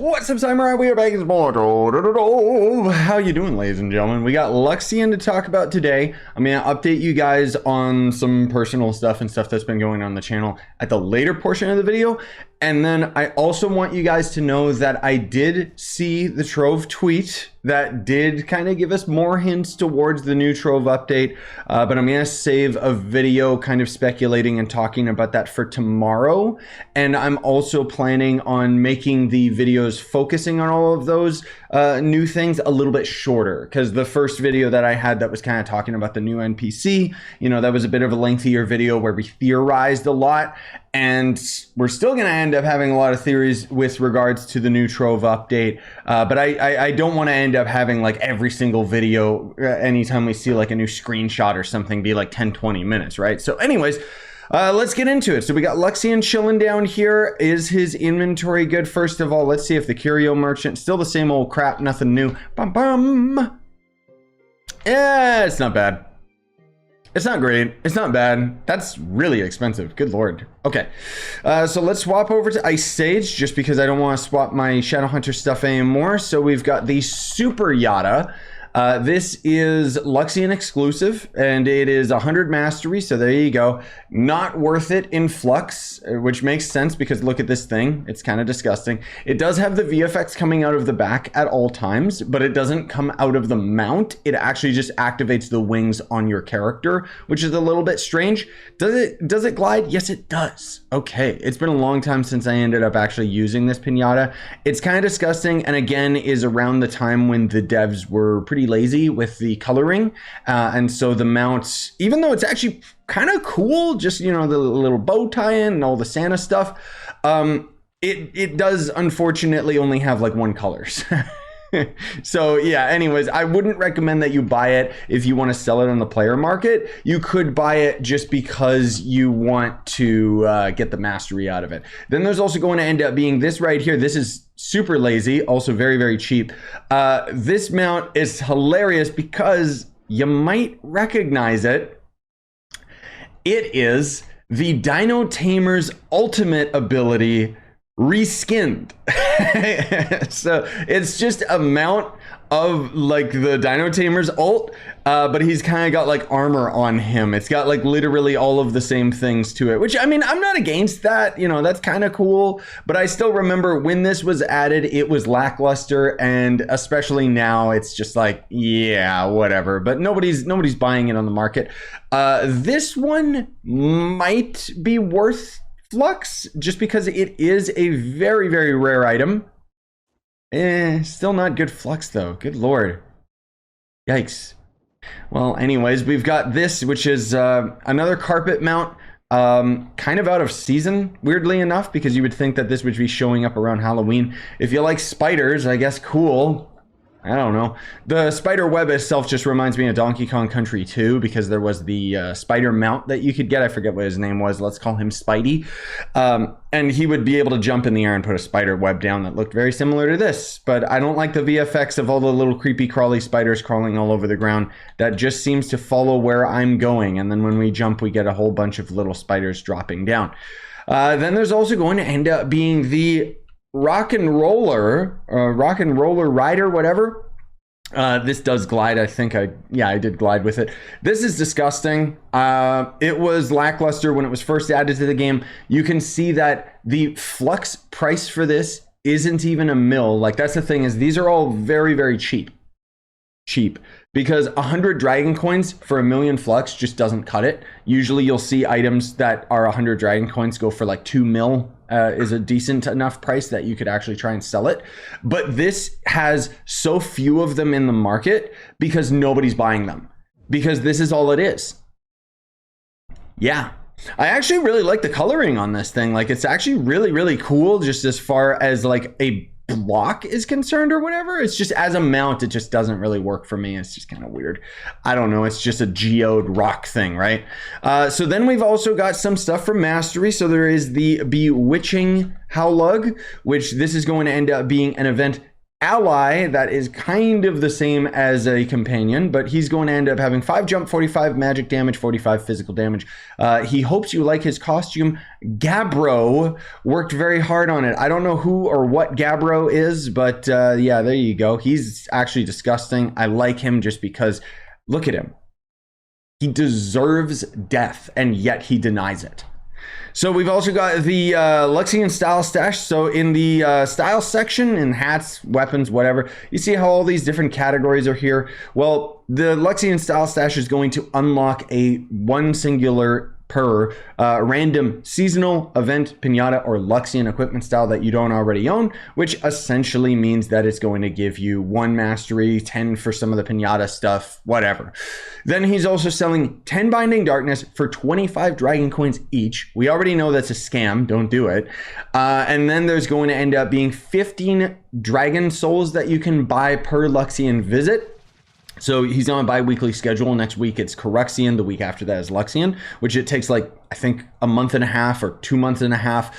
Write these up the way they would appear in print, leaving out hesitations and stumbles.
What's up, Samurai? We are back in more. How you doing, ladies and gentlemen? We got Luxion to talk about today. I'm going to update you guys on some personal stuff and stuff that's been going on the channel at the later portion of the video. And then I also want you guys to know that I did see the Trove tweet that did kind of give us more hints towards the new Trove update. But I'm going to save a video kind of speculating and talking about that for tomorrow. And I'm also planning on making the videos focusing on all of those new things a little bit shorter. Because the first video that I had that was kind of talking about the new NPC, you know, that was a bit of a lengthier video where we theorized a lot. And we're still going to end up having a lot of theories with regards to the new Trove update. But I don't want to end up having like every single video anytime we see like a new screenshot or something be like 10-20 minutes, right? So anyways, let's get into it. So we got Luxian chilling down here. Is his inventory good? First of all, let's see if the curio merchant, still the same old crap, nothing new. Bum bum. Yeah, it's not bad. It's not great. It's not bad. That's really expensive. Good lord. Okay. So let's swap over to Ice Sage just because I don't want to swap my Shadowhunter stuff anymore. So we've got the Superyata. This is Luxian exclusive and it is 100 mastery. So there you go. Not worth it in Flux, which makes sense because look at this thing. It's kind of disgusting. It does have the VFX coming out of the back at all times, but it doesn't come out of the mount. It actually just activates the wings on your character, which is a little bit strange. Does it glide? Yes, it does. Okay. It's been a long time since I ended up actually using this pinata. It's kind of disgusting. And again, is around the time when the devs were pretty lazy with the coloring, and so the mounts, even though it's actually kind of cool, just, you know, the little bow tie-in and all the Santa stuff, it does unfortunately only have like one colors. So yeah, anyways, I wouldn't recommend that you buy it if you want to sell it on the player market. You could buy it just because you want to get the mastery out of it. Then there's also going to end up being this right here. This is super lazy, also very, very cheap. This mount is hilarious because you might recognize it. It is the Dino Tamer's ultimate ability reskinned. So it's just a mount of like the Dino Tamer's ult, but he's kind of got like armor on him. It's got like literally all of the same things to it, which I mean, I'm not against that, you know, that's kind of cool, but I still remember when this was added, it was lackluster, and especially now it's just like, yeah, whatever, but nobody's buying it on the market. This one might be worth Flux just because it is a very, very rare item. Still not good Flux though. Good lord. Yikes. Well, anyways, we've got this, which is another carpet mount, kind of out of season, weirdly enough, because you would think that this would be showing up around Halloween. If you like spiders, I guess cool. I don't know. The spider web itself just reminds me of Donkey Kong Country 2 because there was the spider mount that you could get. I forget what his name was. Let's call him Spidey. And he would be able to jump in the air and put a spider web down that looked very similar to this. But I don't like the VFX of all the little creepy crawly spiders crawling all over the ground. That just seems to follow where I'm going. And then when we jump, we get a whole bunch of little spiders dropping down. Then there's also going to end up being the rock and roller rider, whatever. This does glide. I think I did glide with it. This is disgusting. It was lackluster when it was first added to the game. You can see that the Flux price for this isn't even a mil. Like, that's the thing, is these are all very, very cheap. Because 100 dragon coins for 1,000,000 Flux just doesn't cut it. Usually you'll see items that are 100 dragon coins go for like 2 mil. Is a decent enough price that you could actually try and sell it. But this has so few of them in the market because nobody's buying them. Because this is all it is. Yeah. I actually really like the coloring on this thing. Like, it's actually really, really cool just as far as like a block is concerned or whatever. It's just as a mount, it just doesn't really work for me. It's just kind of weird. I don't know. It's just a geode rock thing, right? So then we've also got some stuff from Mastery. So there is the Bewitching Howlug, which this is going to end up being an event ally that is kind of the same as a companion, but he's going to end up having 5 jump, 45 magic damage, 45 physical damage. He hopes you like his costume. Gabbro worked very hard on it. I don't know who or what Gabbro is, but yeah, there you go. He's actually disgusting. I like him just because, look at him. He deserves death, and yet he denies it. So we've also got the Luxian style stash. So in the style section, in hats, weapons, whatever, you see how all these different categories are here. Well, the Luxian style stash is going to unlock a one singular per random seasonal event pinata or Luxian equipment style that you don't already own, which essentially means that it's going to give you 1 mastery, 10 for some of the pinata stuff, whatever. Then he's also selling 10 binding darkness for 25 dragon coins each. We already know that's a scam, don't do it. And then there's going to end up being 15 dragon souls that you can buy per Luxian visit. So he's on a bi-weekly schedule. Next week it's Coruxian, the week after that is Luxian, which it takes like, I think, a month and a half or 2 months and a half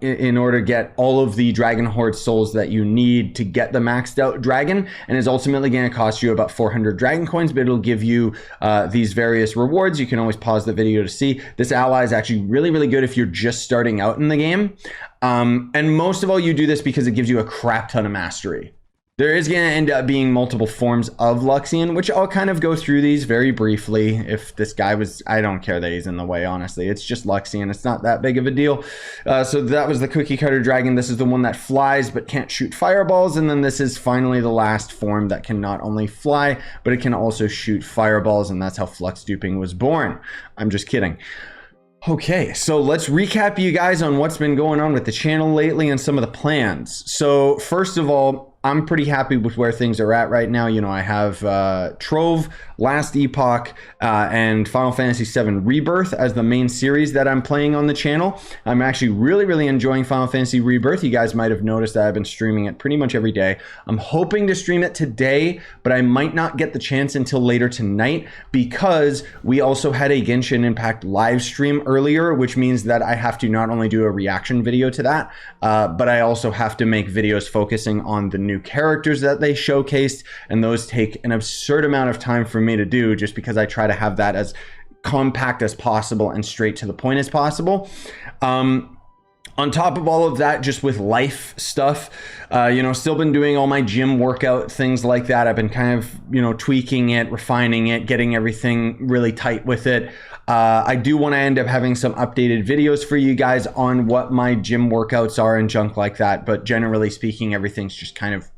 in order to get all of the Dragon Hoard souls that you need to get the maxed out dragon, and is ultimately going to cost you about 400 dragon coins, but it'll give you these various rewards. You can always pause the video to see. This ally is actually really, really good if you're just starting out in the game. And most of all, you do this because it gives you a crap ton of mastery. There is going to end up being multiple forms of Luxian, which I'll kind of go through these very briefly. If this guy was, I don't care that he's in the way, honestly. It's just Luxian. It's not that big of a deal. So that was the cookie cutter dragon. This is the one that flies but can't shoot fireballs. And then this is finally the last form that can not only fly, but it can also shoot fireballs. And that's how flux duping was born. I'm just kidding. Okay, so let's recap you guys on what's been going on with the channel lately and some of the plans. So first of all, I'm pretty happy with where things are at right now. You know, I have Trove, Last Epoch, and Final Fantasy VII Rebirth as the main series that I'm playing on the channel. I'm actually really, really enjoying Final Fantasy Rebirth. You guys might have noticed that I've been streaming it pretty much every day. I'm hoping to stream it today, but I might not get the chance until later tonight because we also had a Genshin Impact live stream earlier, which means that I have to not only do a reaction video to that, but I also have to make videos focusing on the new characters that they showcased, and those take an absurd amount of time for me to do just because I try to have that as compact as possible and straight to the point as possible. On top of all of that, just with life stuff, you know, still been doing all my gym workout, things like that. I've been kind of, you know, tweaking it, refining it, getting everything really tight with it. I do want to end up having some updated videos for you guys on what my gym workouts are and junk like that. But generally speaking, everything's just kind of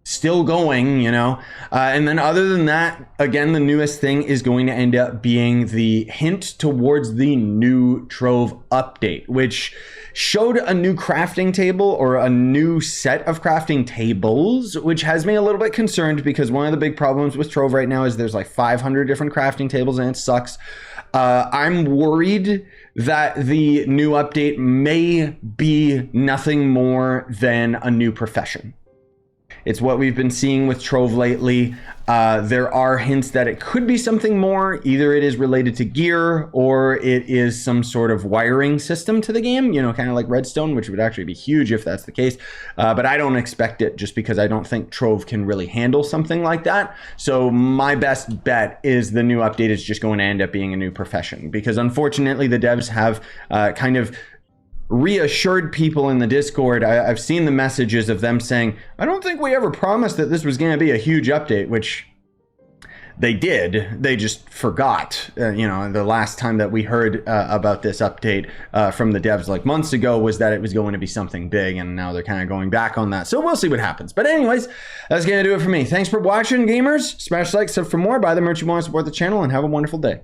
still going, you know. And then other than that, again, the newest thing is going to end up being the hint towards the new Trove update, which showed a new crafting table or a new set of crafting tables, which has me a little bit concerned because one of the big problems with Trove right now is there's like 500 different crafting tables and it sucks. I'm worried that the new update may be nothing more than a new profession. It's what we've been seeing with Trove lately. There are hints that it could be something more. Either it is related to gear or it is some sort of wiring system to the game, you know, kind of like Redstone, which would actually be huge if that's the case. But I don't expect it just because I don't think Trove can really handle something like that. So my best bet is the new update is just going to end up being a new profession because unfortunately the devs have kind of reassured people in the Discord. I've seen the messages of them saying, I don't think we ever promised that this was going to be a huge update, which they did. They just forgot. You know, the last time that we heard about this update from the devs like months ago was that it was going to be something big, and now they're kind of going back on that. So we'll see what happens. But anyways, that's going to do it for me. Thanks for watching, gamers. Smash like, sub for more. Buy the merch you want to support the channel, and have a wonderful day.